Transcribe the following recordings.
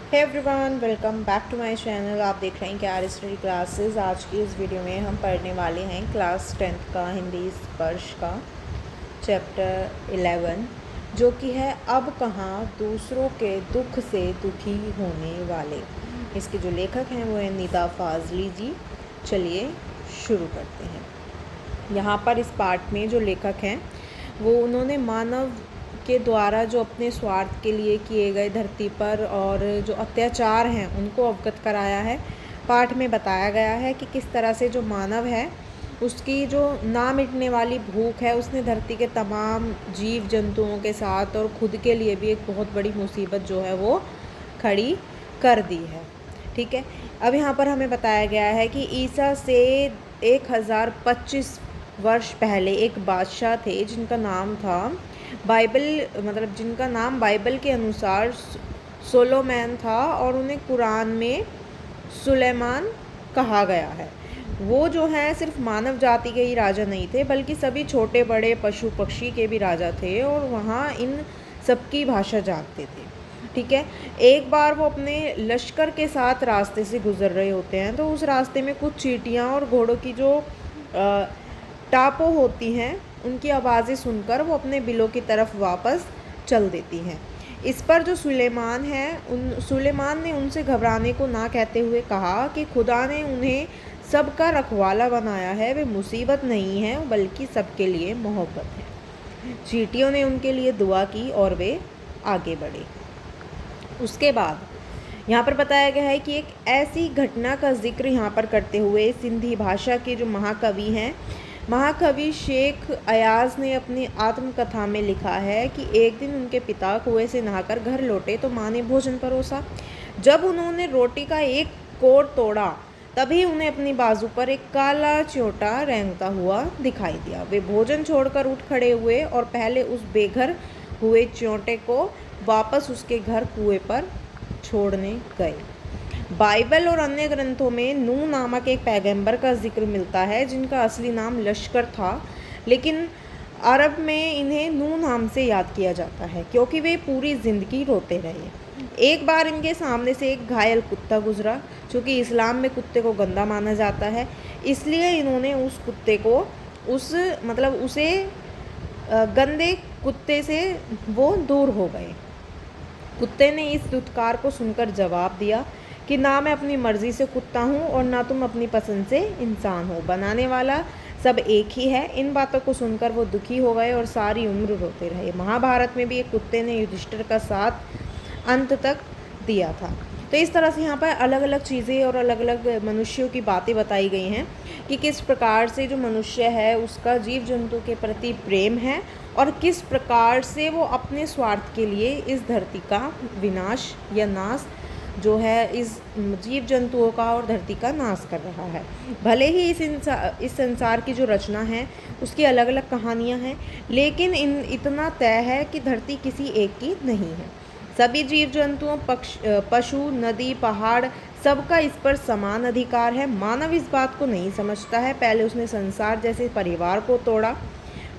Hey everyone, welcome back to my channel. आप देख रहे हैं क्या स्टडी क्लासेस। आज की इस वीडियो में हम पढ़ने वाले हैं क्लास 10th का हिंदी स्पर्श का चैप्टर 11, जो कि है अब कहाँ दूसरों के दुख से दुखी होने वाले। इसके जो लेखक हैं वो है निदा फाजली जी। चलिए शुरू करते हैं। यहाँ पर इस पार्ट में जो लेखक हैं वो उन्होंने मानव के द्वारा जो अपने स्वार्थ के लिए किए गए धरती पर और जो अत्याचार हैं उनको अवगत कराया है। पाठ में बताया गया है कि किस तरह से जो मानव है उसकी जो ना मिटने वाली भूख है, उसने धरती के तमाम जीव जंतुओं के साथ और खुद के लिए भी एक बहुत बड़ी मुसीबत जो है वो खड़ी कर दी है। ठीक है, अब यहाँ पर हमें बताया गया है कि ईसा से 1025 वर्ष पहले एक बादशाह थे जिनका नाम था जिनका नाम बाइबल के अनुसार सोलोमन था और उन्हें कुरान में सुलेमान कहा गया है। वो जो है सिर्फ मानव जाति के ही राजा नहीं थे बल्कि सभी छोटे बड़े पशु पक्षी के भी राजा थे और वहाँ इन सबकी भाषा जानते थे। ठीक है, एक बार वो अपने लश्कर के साथ रास्ते से गुजर रहे होते हैं तो उस रास्ते में कुछ चींटियाँ और घोड़ों की जो टापो होती हैं उनकी आवाज़ें सुनकर वो अपने बिलों की तरफ वापस चल देती हैं। इस पर जो सुलेमान ने उनसे घबराने को ना कहते हुए कहा कि खुदा ने उन्हें सबका रखवाला बनाया है, वे मुसीबत नहीं है बल्कि सबके लिए मोहब्बत है। चींटियों ने उनके लिए दुआ की और वे आगे बढ़े। उसके बाद यहाँ पर बताया गया है कि एक ऐसी घटना का जिक्र यहाँ पर करते हुए सिंधी भाषा के जो महाकवि हैं, महाकवि शेख अयाज ने अपनी आत्मकथा में लिखा है कि एक दिन उनके पिता कुएं से नहाकर घर लौटे तो माँ ने भोजन परोसा। जब उन्होंने रोटी का एक कोर तोड़ा तभी उन्हें अपनी बाजू पर एक काला च्योटा रेंगता हुआ दिखाई दिया। वे भोजन छोड़कर उठ खड़े हुए और पहले उस बेघर हुए च्योटे को वापस उसके घर कुएं पर छोड़ने गए। बाइबल और अन्य ग्रंथों में नूह नामक एक पैगंबर का जिक्र मिलता है जिनका असली नाम लश्कर था, लेकिन अरब में इन्हें नूह नाम से याद किया जाता है क्योंकि वे पूरी ज़िंदगी रोते रहे। एक बार इनके सामने से एक घायल कुत्ता गुजरा। चूँकि इस्लाम में कुत्ते को गंदा माना जाता है, इसलिए इन्होंने उस कुत्ते को उसे गंदे कुत्ते से वो दूर हो गए। कुत्ते ने इस दुत्कार को सुनकर जवाब दिया कि ना मैं अपनी मर्ज़ी से कुत्ता हूँ और ना तुम अपनी पसंद से इंसान हो, बनाने वाला सब एक ही है। इन बातों को सुनकर वो दुखी हो गए और सारी उम्र रोते रहे। महाभारत में भी एक कुत्ते ने युधिष्ठिर का साथ अंत तक दिया था। तो इस तरह से यहाँ पर अलग अलग चीज़ें और अलग अलग मनुष्यों की बातें बताई गई हैं कि किस प्रकार से जो मनुष्य है उसका जीव जंतु के प्रति प्रेम है और किस प्रकार से वो अपने स्वार्थ के लिए इस धरती का विनाश या नाश जो है इस जीव जंतुओं का और धरती का नाश कर रहा है। भले ही इस संसार की जो रचना है उसकी अलग अलग कहानियाँ हैं, लेकिन इतना तय है कि धरती किसी एक की नहीं है। सभी जीव जंतुओं, पशु, नदी, पहाड़, सबका इस पर समान अधिकार है। मानव इस बात को नहीं समझता है। पहले उसने संसार जैसे परिवार को तोड़ा,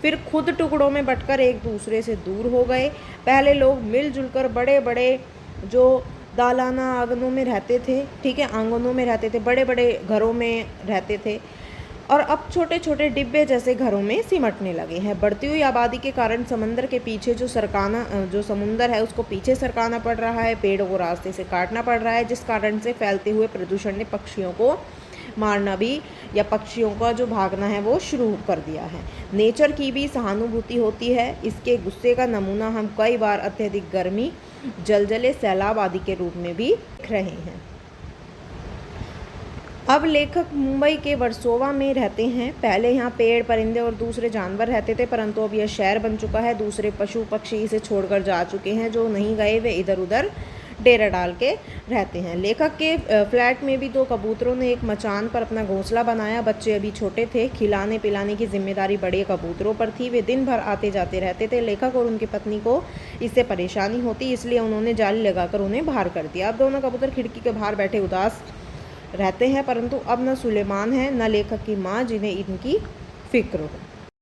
फिर खुद टुकड़ों में बंटकर एक दूसरे से दूर हो गए। पहले लोग मिलजुल कर बड़े बड़े जो दालाना आंगनों में रहते थे, ठीक है, आंगनों में रहते थे, बड़े बड़े घरों में रहते थे और अब छोटे छोटे डिब्बे जैसे घरों में सिमटने लगे हैं। बढ़ती हुई आबादी के कारण समंदर के पीछे जो समुंदर है उसको पीछे सरकाना पड़ रहा है, पेड़ों को रास्ते से काटना पड़ रहा है, जिस कारण से फैलते हुए प्रदूषण ने पक्षियों को मारना भी या पक्षियों का जो भागना है वो शुरू कर दिया है। नेचर की भी सहानुभूति होती है। इसके गुस्से का नमूना हम कई बार अत्यधिक गर्मी, जलजले, सैलाब आदि के रूप में भी देख रहे हैं। अब लेखक मुंबई के वर्सोवा में रहते हैं। पहले यहाँ पेड़, परिंदे और दूसरे जानवर रहते थे, परंतु अब यह शहर बन चुका है। दूसरे पशु पक्षी इसे छोड़कर जा चुके हैं। जो नहीं गए वे इधर उधर डेरा डाल के रहते हैं। लेखक के फ्लैट में भी 2 कबूतरों ने एक मचान पर अपना घोंसला बनाया। बच्चे अभी छोटे थे, खिलाने पिलाने की जिम्मेदारी बड़े कबूतरों पर थी। वे दिन भर आते जाते रहते थे। लेखक और उनकी पत्नी को इससे परेशानी होती, इसलिए उन्होंने जाली लगाकर उन्हें बाहर कर दिया। अब दोनों कबूतर खिड़की के बाहर बैठे उदास रहते हैं, परंतु अब न सुलेमान है न लेखक की माँ जिन्हें इनकी फिक्र हो।